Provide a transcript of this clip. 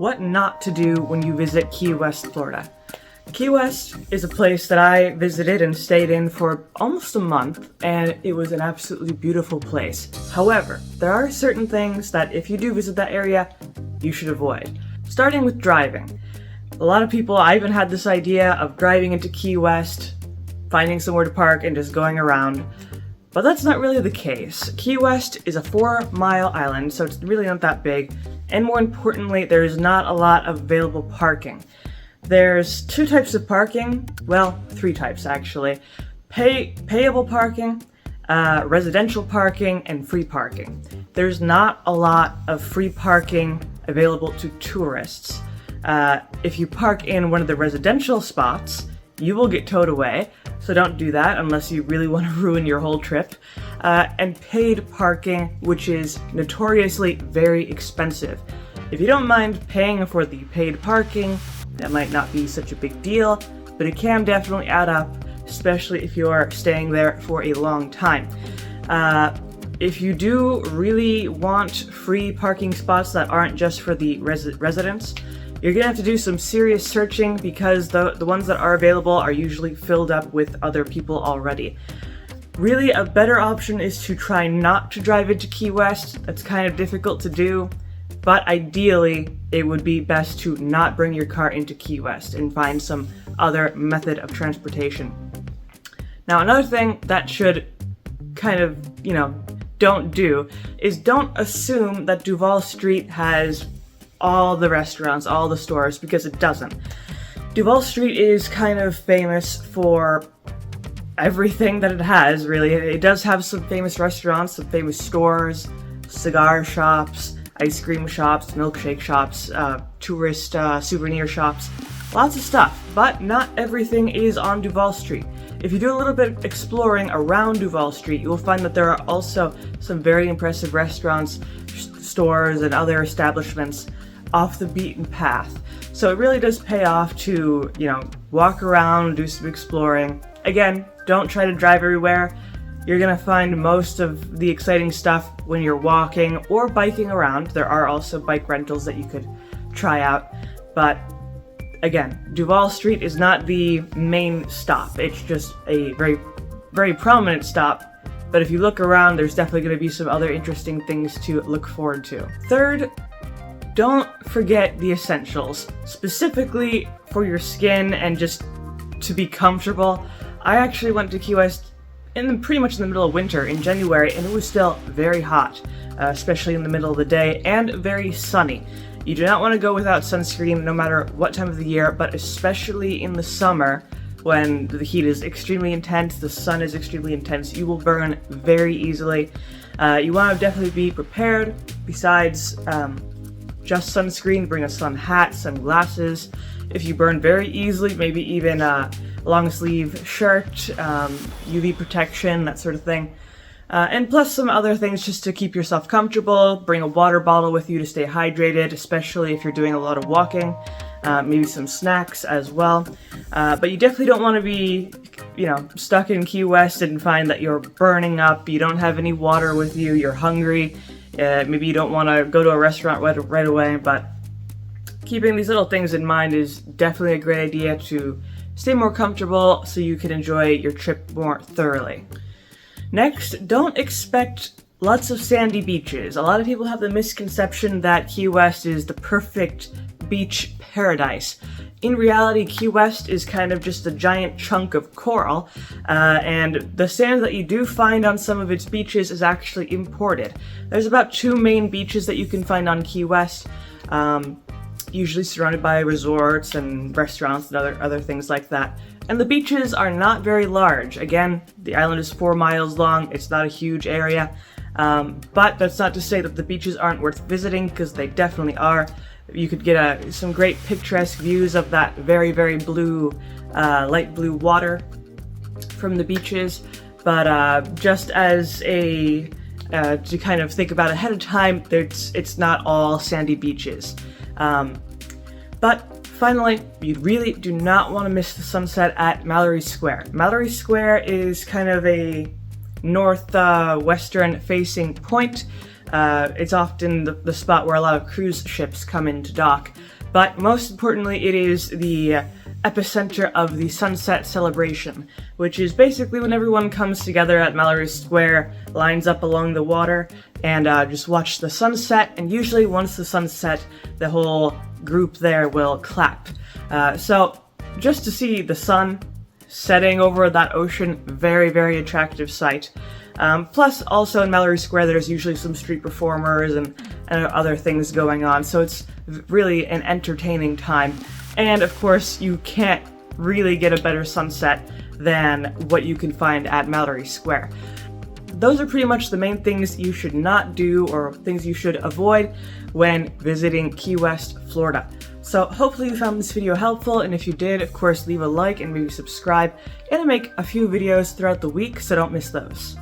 What not to do when you visit Key West, Florida. Key West is a place that I visited and stayed in for almost a month, and it was an absolutely beautiful place. However, there are certain things that if you do visit that area, you should avoid. Starting with driving. A lot of people, I even had this idea of driving into Key West, finding somewhere to park, and just going around. But that's not really the case. Key West is a 4-mile island, so it's really not that big. And more importantly, there's not a lot of available parking. There's 2 types of parking, well, 3 types actually. Payable parking, residential parking, and free parking. There's not a lot of free parking available to tourists. If you park in one of the residential spots, you will get towed away, so don't do that unless you really want to ruin your whole trip. And paid parking, which is notoriously very expensive. If you don't mind paying for the paid parking, that might not be such a big deal, but it can definitely add up, especially if you're staying there for a long time. If you do really want free parking spots that aren't just for the residents, you're gonna have to do some serious searching because the ones that are available are usually filled up with other people already. Really, a better option is to try not to drive into Key West. That's kind of difficult to do, but ideally, it would be best to not bring your car into Key West and find some other method of transportation. Now, another thing that should kind of, don't do is don't assume that Duval Street has all the restaurants, all the stores, because it doesn't. Duval Street is kind of famous for everything that it has, really. It does have some famous restaurants, some famous stores, cigar shops, ice cream shops, milkshake shops, tourist souvenir shops, lots of stuff, but not everything is on Duval Street. If you do a little bit of exploring around Duval Street, you will find that there are also some very impressive restaurants, stores, and other establishments off the beaten path. So it really does pay off to, walk around, do some exploring. Again, don't try to drive everywhere. You're gonna find most of the exciting stuff when you're walking or biking around. There are also bike rentals that you could try out. But again, Duval Street is not the main stop. It's just a very, very prominent stop. But if you look around, there's definitely gonna be some other interesting things to look forward to. Third, don't forget the essentials, specifically for your skin and just to be comfortable. I actually went to Key West pretty much in the middle of winter in January, and it was still very hot, especially in the middle of the day, and very sunny. You do not want to go without sunscreen no matter what time of the year, but especially in the summer when the heat is extremely intense, the sun is extremely intense, you will burn very easily. You want to definitely be prepared. Besides just sunscreen, bring a sun hat, sunglasses. If you burn very easily, maybe even a long sleeve shirt, UV protection, that sort of thing. And plus some other things just to keep yourself comfortable. Bring a water bottle with you to stay hydrated, especially if you're doing a lot of walking. Maybe some snacks as well. But you definitely don't want to be, stuck in Key West and find that you're burning up, you don't have any water with you, you're hungry. Maybe you don't want to go to a restaurant right away, but keeping these little things in mind is definitely a great idea to stay more comfortable so you can enjoy your trip more thoroughly. Next, don't expect lots of sandy beaches. A lot of people have the misconception that Key West is the perfect beach paradise. In reality, Key West is kind of just a giant chunk of coral, and the sand that you do find on some of its beaches is actually imported. There's about 2 main beaches that you can find on Key West, usually surrounded by resorts and restaurants and other things like that. And the beaches are not very large. Again, the island is 4 miles long, it's not a huge area, but that's not to say that the beaches aren't worth visiting, because they definitely are. You could get some great picturesque views of that very, very blue, light blue water from the beaches. But just as to kind of think about ahead of time, it's not all sandy beaches. But finally, you really do not want to miss the sunset at Mallory Square. Mallory Square is kind of a northwestern facing point. It's often the spot where a lot of cruise ships come in to dock. but most importantly, it is the epicenter of the sunset celebration, which is basically when everyone comes together at Mallory Square, lines up along the water, and just watch the sunset. And usually once the sun set, the whole group there will clap. So just to see the sun setting over that ocean, very, very attractive sight. Plus, also in Mallory Square, there's usually some street performers and other things going on, so it's really an entertaining time. And of course, you can't really get a better sunset than what you can find at Mallory Square. Those are pretty much the main things you should not do, or things you should avoid when visiting Key West, Florida. So hopefully you found this video helpful, and if you did, of course, leave a like and maybe subscribe, and I make a few videos throughout the week, so don't miss those.